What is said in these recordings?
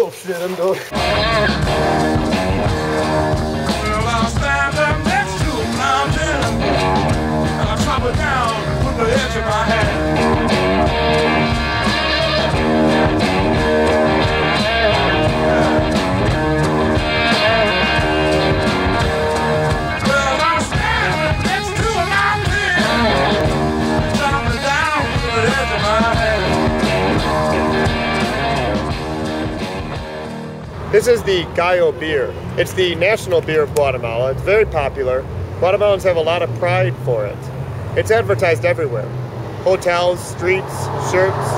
Oh shit, I'm done. Well, I'll stand up next to a mountain and I'll chop it down with the edge of my hand. Well, I'll stand up next to a mountain and chop it down with the edge of my hand. This is the Gallo beer. It's the national beer of Guatemala. It's very popular. Guatemalans have a lot of pride for it. It's advertised everywhere. Hotels, streets, shirts,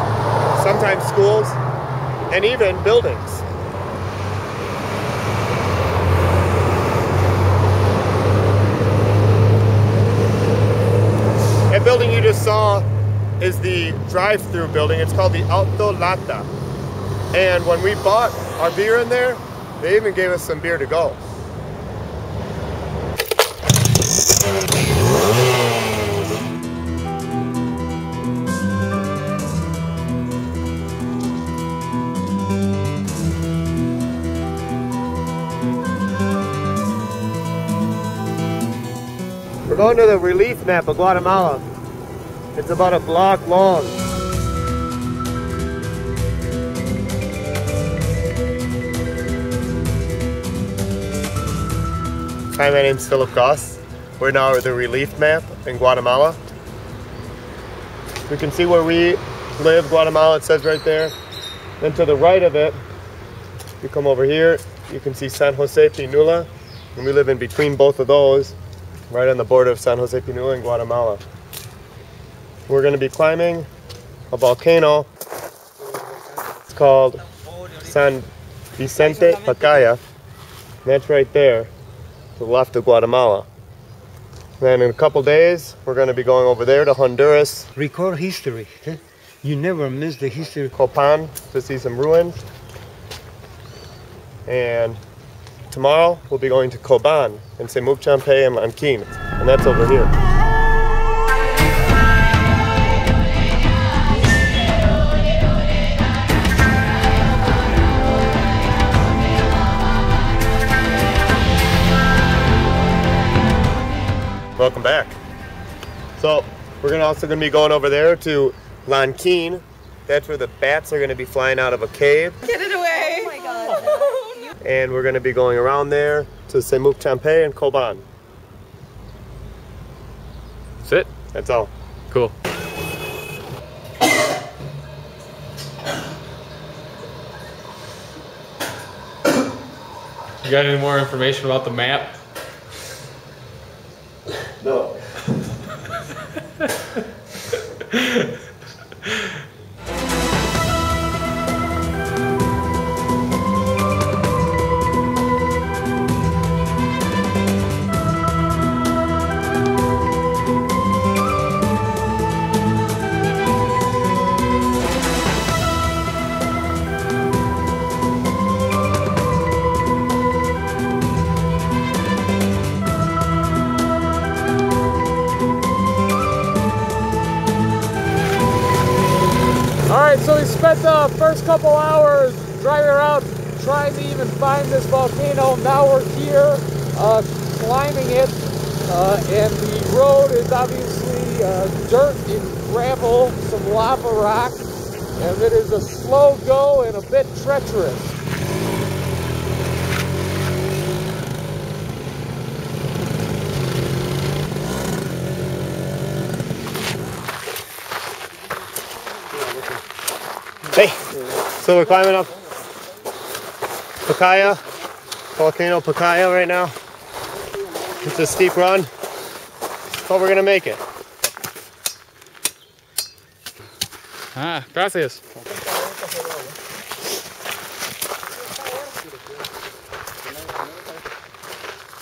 sometimes schools, and even buildings. That building you just saw is the drive-through building. It's called the Auto Lata. And when we bought our beer in there, they even gave us some beer to go. We're going to the relief map of Guatemala. It's about a block long. Hi, my name's Philip Goss. We're now at the relief map in Guatemala. We can see where we live, Guatemala, it says right there. Then to the right of it, you come over here, you can see San Jose Pinula, and we live in between both of those, right on the border of San Jose Pinula and Guatemala. We're going to be climbing a volcano. It's called San Vicente Pacaya. That's right there, to the left of Guatemala. Then in a couple days, we're going to be going over there to Honduras. Record history. You never miss the history. Copan to see some ruins. And tomorrow, we'll be going to Coban and Semuchampe and Lanquin. And that's over here. Welcome back. So we're also going to be going over there to Lanquin. That's where the bats are going to be flying out of a cave. Get it away! Oh my god. And we're going to be going around there to Semuchampe and Coban. That's it? That's all. Cool. You got any more information about the map? No. Alright, so we spent the first couple hours driving around trying to even find this volcano. Now we're here climbing it, and the road is obviously dirt and gravel, some lava rock, and it is a slow go and a bit treacherous. Hey, so we're climbing up Pacaya, volcano Pacaya right now. It's a steep run, but we're gonna make it. Ah, gracias.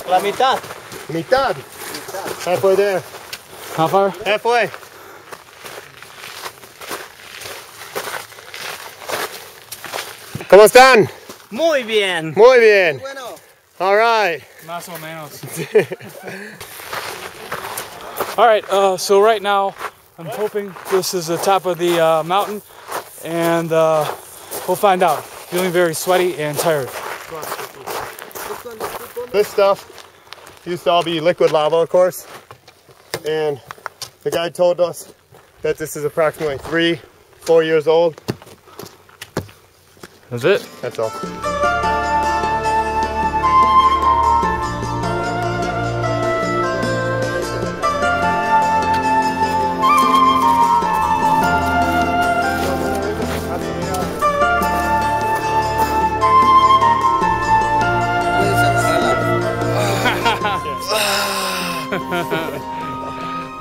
La mitad. Mitad. Halfway there. How far? Halfway. ¿Cómo están? Muy bien. Muy bien. All right. Más o menos. All right, so right now I'm hoping this is the top of the mountain, and we'll find out. Feeling very sweaty and tired. This stuff used to all be liquid lava, of course, and the guide told us that this is approximately 3-4 years old. That's it? That's all.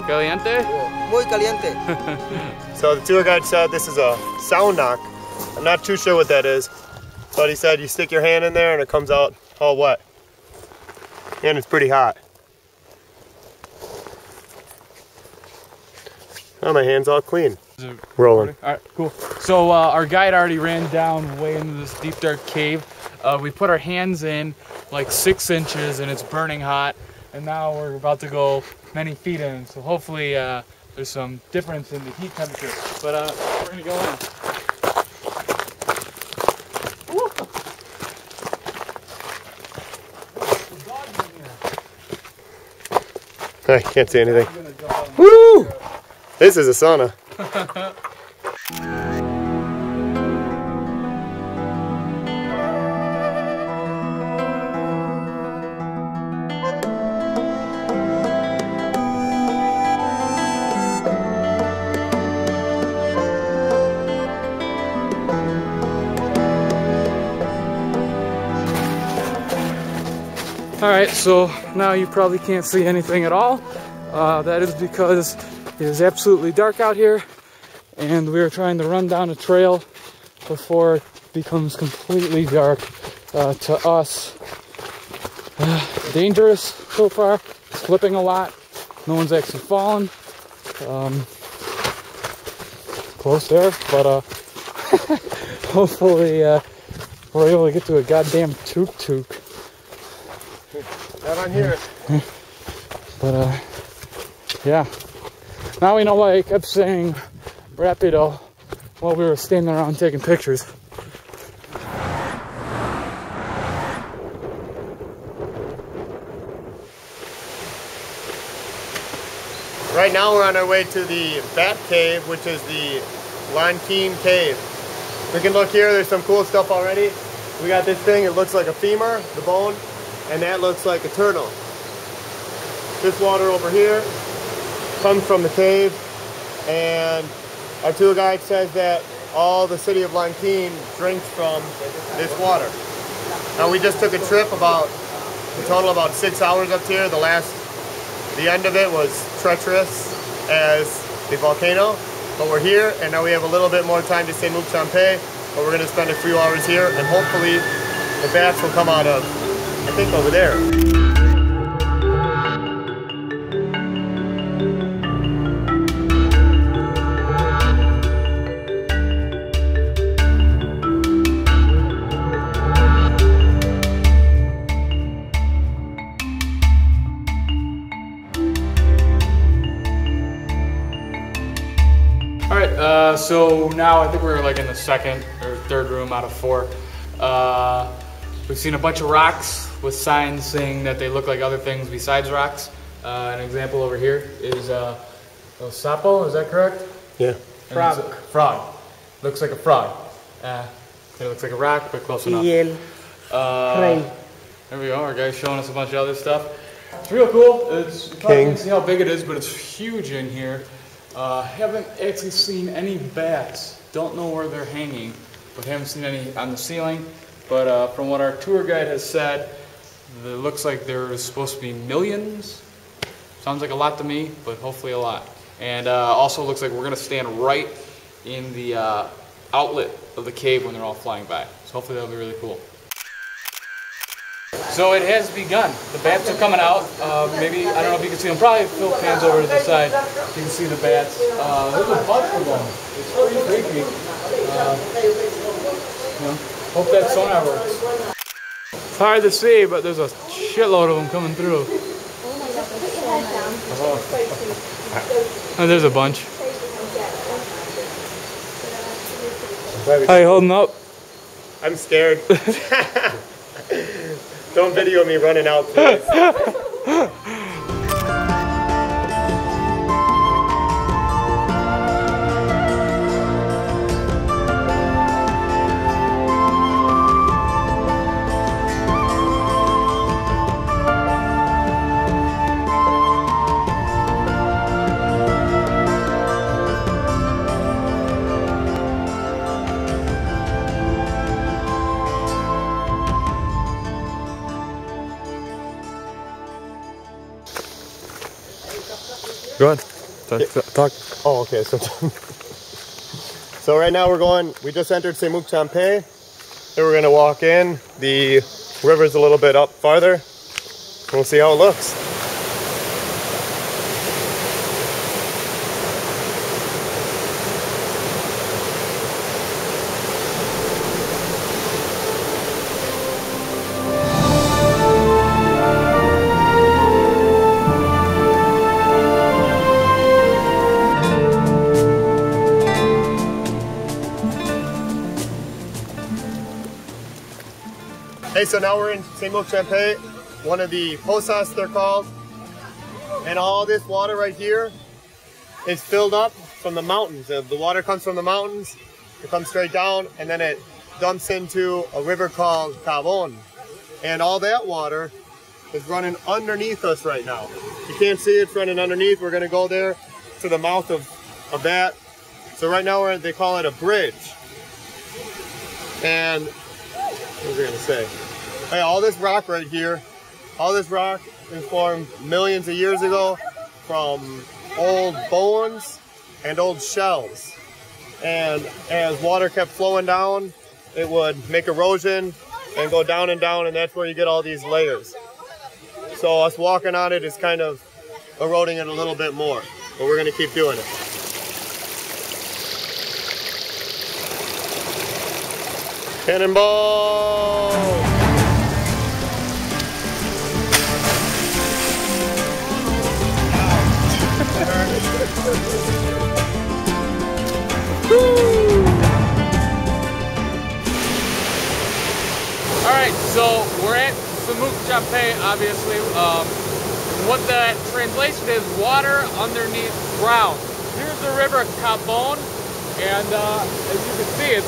Caliente? Muy caliente. So the tour guide said this is a sound knock. I'm not too sure what that is, but he said you stick your hand in there and it comes out all wet. And it's pretty hot. Oh, my hand's all clean. Rolling. All right, cool. So our guide already ran down way into this deep dark cave. We put our hands in like 6 inches and it's burning hot. And now we're about to go many feet in. So hopefully there's some difference in the heat temperature. But we're gonna go in. I can't see anything. Woo! This is a sauna. All right, so now you probably can't see anything at all. That is because it is absolutely dark out here and we are trying to run down a trail before it becomes completely dark to us. Dangerous so far, slipping a lot. No one's actually fallen. Close there, but hopefully we're able to get to a goddamn tuk-tuk. Not on here. But yeah. Now we know why I kept saying rapido while we were standing around taking pictures. Right now we're on our way to the Bat Cave, which is the Lanquin Cave. We can look here, there's some cool stuff already. We got this thing, it looks like a femur, the bone, and that looks like a turtle. This water over here comes from the cave, and our tour guide says that all the city of Lanquin drinks from this water. Now we just took a trip in total about 6 hours up here. The end of it was treacherous as the volcano, but we're here and now we have a little bit more time to stay in Champe, but we're going to spend a few hours here and hopefully the bats will come out of, I think, over there. So now I think we're like in the second or third room out of 4. We've seen a bunch of rocks with signs saying that they look like other things besides rocks. An example over here is a sapo, is that correct? Yeah. Frog. Frog. Looks like a frog. It looks like a rock, but close enough. There we go, our guy's showing us a bunch of other stuff. It's real cool. You probably can't see how big it is, but it's huge in here. Haven't actually seen any bats. Don't know where they're hanging, but haven't seen any on the ceiling. But from what our tour guide has said, it looks like there's supposed to be millions. Sounds like a lot to me, but hopefully a lot. And also looks like we're gonna stand right in the outlet of the cave when they're all flying by. So hopefully that'll be really cool. So it has begun. The bats are coming out. Maybe, I don't know if you can see them. Probably Phil pans over to the side. You can see the bats. There's a bunch of them. It's pretty creepy. Hope that sonar works. It's hard to see, but there's a shitload of them coming through. Oh, there's a bunch. How you holding up? I'm scared. Don't video me running out, please. Go ahead. Talk. Oh, okay. So right now we just entered Semuc Champe. Then we're gonna walk in. The river's a little bit up farther. We'll see how it looks. Hey, so now we're in Semuc Champe, one of the posas they're called. And all this water right here is filled up from the mountains. The water comes from the mountains, it comes straight down, and then it dumps into a river called Cabon. And all that water is running underneath us right now. You can't see it's running underneath. We're gonna go there to the mouth of that. So right now they call it a bridge. And what was I gonna say? Hey, all this rock right here, all this rock is formed millions of years ago from old bones and old shells. And as water kept flowing down, it would make erosion and go down, and that's where you get all these layers. So us walking on it is kind of eroding it a little bit more, but we're gonna keep doing it. Cannonball! Alright, so we're at Semuc Champe, obviously. What the translation is, water underneath ground. Here's the river Cabon, and as you can see, it's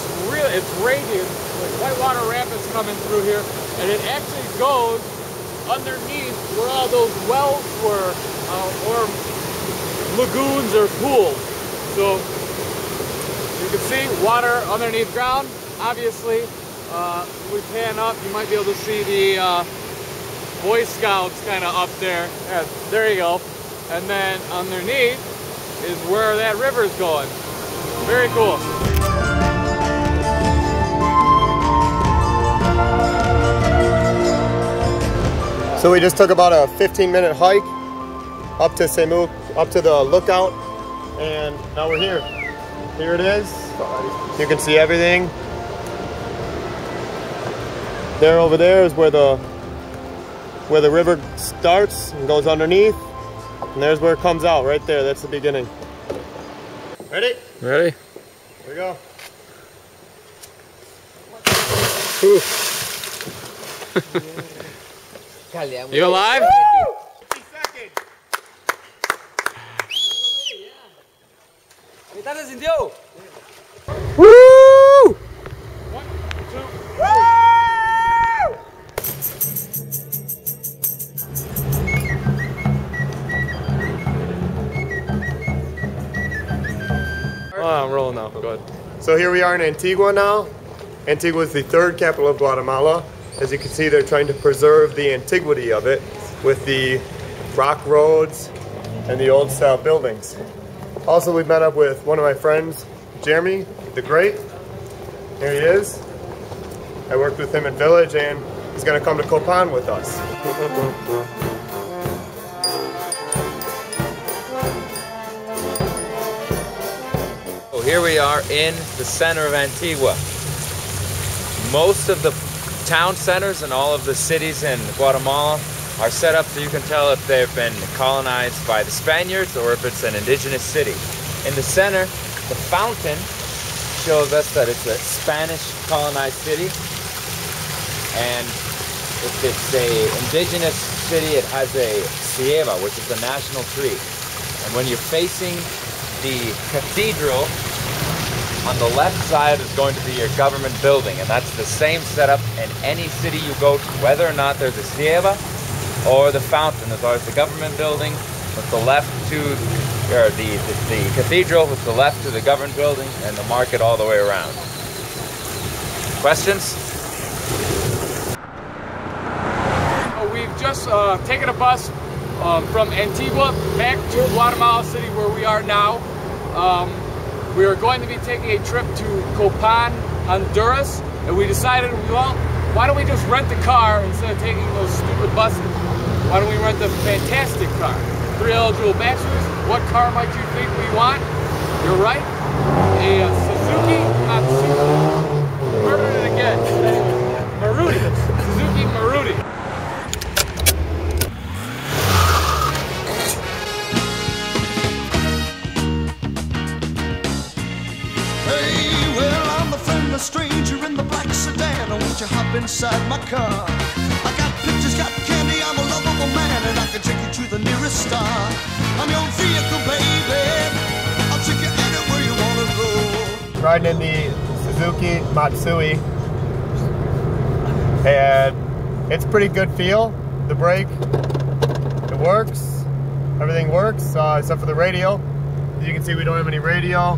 raging. Like whitewater rapids coming through here, and it actually goes underneath where all those wells were, or lagoons or pools. So you can see water underneath ground. Obviously, we pan up, you might be able to see the Boy Scouts kind of up there. Yeah, there you go. And then underneath is where that river's going. Very cool. So we just took about a 15-minute hike up to Semuc, up to the lookout, and now we're here. Here it is. You can see everything. There over there is where the river starts and goes underneath, and there's where it comes out right there. That's the beginning. Ready? Ready? Here we go. You alive? 50 seconds. ¿Qué tal se sintió? Woo! 1, 2, 3. Oh, I'm rolling now. Go ahead. So here we are in Antigua now. Antigua is the third capital of Guatemala. As you can see, they're trying to preserve the antiquity of it with the rock roads and the old style buildings. Also, we've met up with one of my friends, Jeremy the Great. Here he is. I worked with him at Village and is going to come to Copan with us. So here we are in the center of Antigua. Most of the town centers and all of the cities in Guatemala are set up so you can tell if they've been colonized by the Spaniards or if it's an indigenous city. In the center, the fountain shows us that it's a Spanish colonized city, and if it's a indigenous city, it has a ceiba, which is the national tree. And when you're facing the cathedral, on the left side is going to be your government building, and that's the same setup in any city you go to, whether or not there's a ceiba or the fountain. There's always the government building with the left to, or the cathedral with the left to the government building, and the market all the way around. Questions? We've just taken a bus from Antigua back to Guatemala City, where we are now. We are going to be taking a trip to Copan, Honduras, and we decided, well, why don't we just rent a car instead of taking those stupid buses? Why don't we rent the fantastic car? 3 eligible bachelors. What car might you think we want? You're right, a Suzuki Matsuki. Murdered it again. Maruti. Suzuki Maruti. A stranger in the black sedan, won't you hop inside my car? I got pictures, got candy, I'm a lovable man, and I can take you to the nearest star. I'm your vehicle, baby, I'll take you anywhere you wanna go. Riding in the Suzuki Matsui, and it's pretty good feel. The brake, it works, everything works, except for the radio. As you can see, we don't have any radio,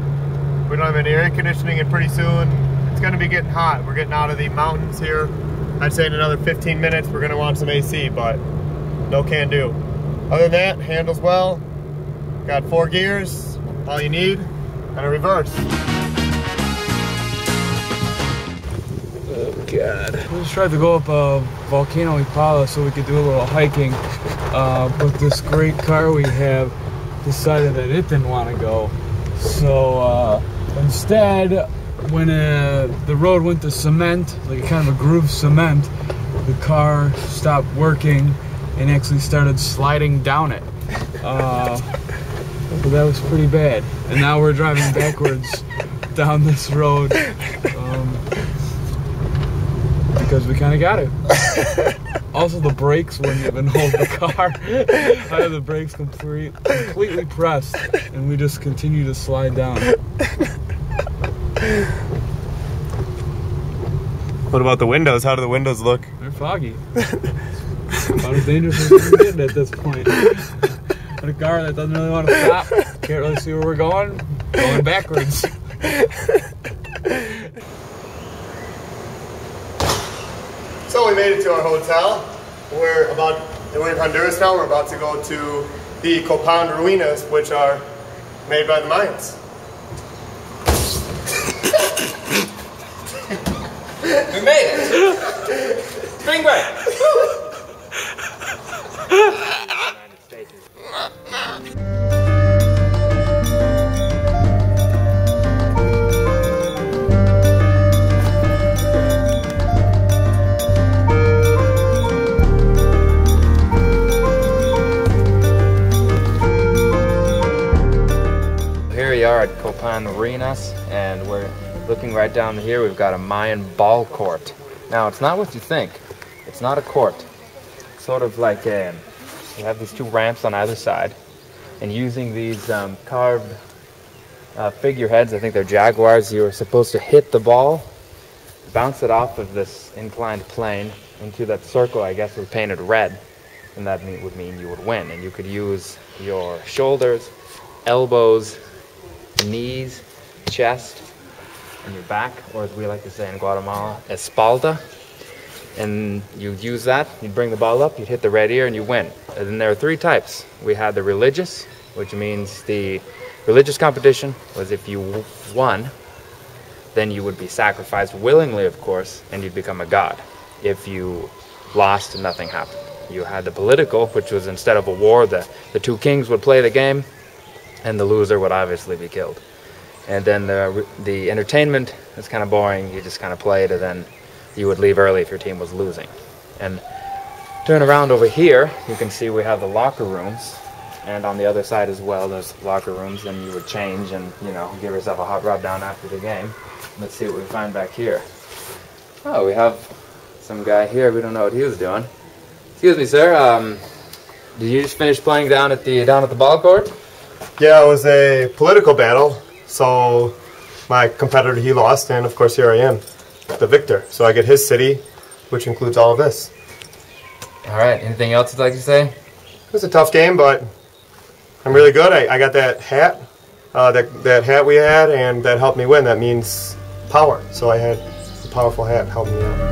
we don't have any air conditioning, and pretty soon it's going to be getting hot. We're getting out of the mountains here. I'd say in another 15 minutes we're going to want some AC, but no can do. Other than that, handles well. Got 4 gears, all you need, and a reverse. Oh God. We just tried to go up Volcano Impala so we could do a little hiking, but this great car we have decided that it didn't want to go. So instead, when the road went to cement, like a kind of a groove cement, the car stopped working and actually started sliding down it. So that was pretty bad. And now we're driving backwards down this road because we kind of got to. Also, the brakes wouldn't even hold the car. I had the brakes completely pressed, and we just continue to slide down. What about the windows? How do the windows look? They're foggy. About as dangerous as we can get at this point. But a car that doesn't really want to stop, can't really see where we're going backwards. So we made it to our hotel. We're in Honduras now. We're about to go to the Copan ruinas, which are made by the Mayans. We made it! Spring break! Here we are at Copan Ruinas, and we're looking right down here. We've got a Mayan ball court. Now, it's not what you think. It's not a court. It's sort of like you have these 2 ramps on either side, and using these carved figureheads, I think they're jaguars, you're supposed to hit the ball, bounce it off of this inclined plane into that circle, I guess, was painted red, and that would mean you would win. And you could use your shoulders, elbows, knees, chest, and your back, or as we like to say in Guatemala, espalda. And you use that, you'd bring the ball up, you'd hit the red ear, and you win. And then there are 3 types. We had the religious, which means the religious competition was if you won, then you would be sacrificed willingly, of course, and you'd become a god. If you lost and nothing happened. You had the political, which was instead of a war, the two kings would play the game, and the loser would obviously be killed. And then the entertainment is kind of boring. You just kind of played, and then you would leave early if your team was losing. And turn around over here, you can see we have the locker rooms, and on the other side as well, there's locker rooms, and you would change and, you know, give yourself a hot rub down after the game. Let's see what we find back here. Oh, we have some guy here. We don't know what he was doing. Excuse me, sir. Did you just finish playing down at the ball court? Yeah, it was a political battle. So my competitor, he lost, and of course here I am, the victor. So I get his city, which includes all of this. All right. Anything else you'd like to say? It was a tough game, but I'm really good. I got that hat, that hat we had, and that helped me win. That means power. So I had a powerful hat help me out.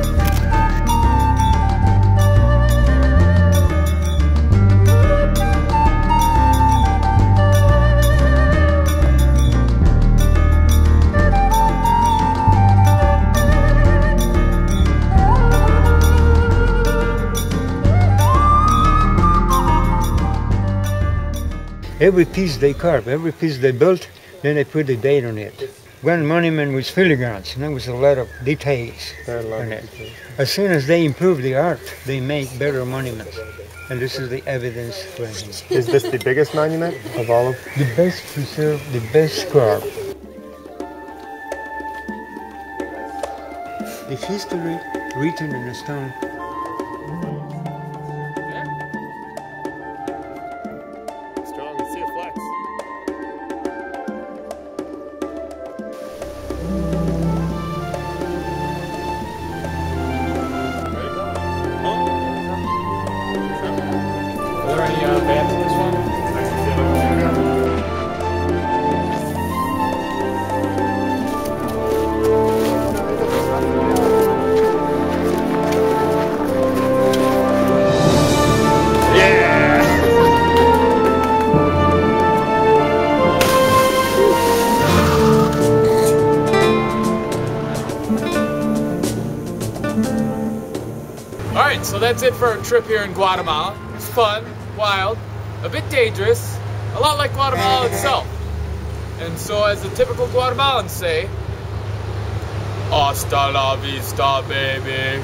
Every piece they carve, every piece they built, then they put a date on it. One monument was filigrants, and there was a lot of details on it. As soon as they improve the art, they make better monuments. And this is the evidence for him. Is this the biggest monument of all of them? The best preserved, the best carved. The history written in a stone. Strong, I see a flex. Are there any bands in this one? Alright, so that's it for our trip here in Guatemala. It's fun, wild, a bit dangerous, a lot like Guatemala itself. And so as the typical Guatemalans say, hasta la vista, baby.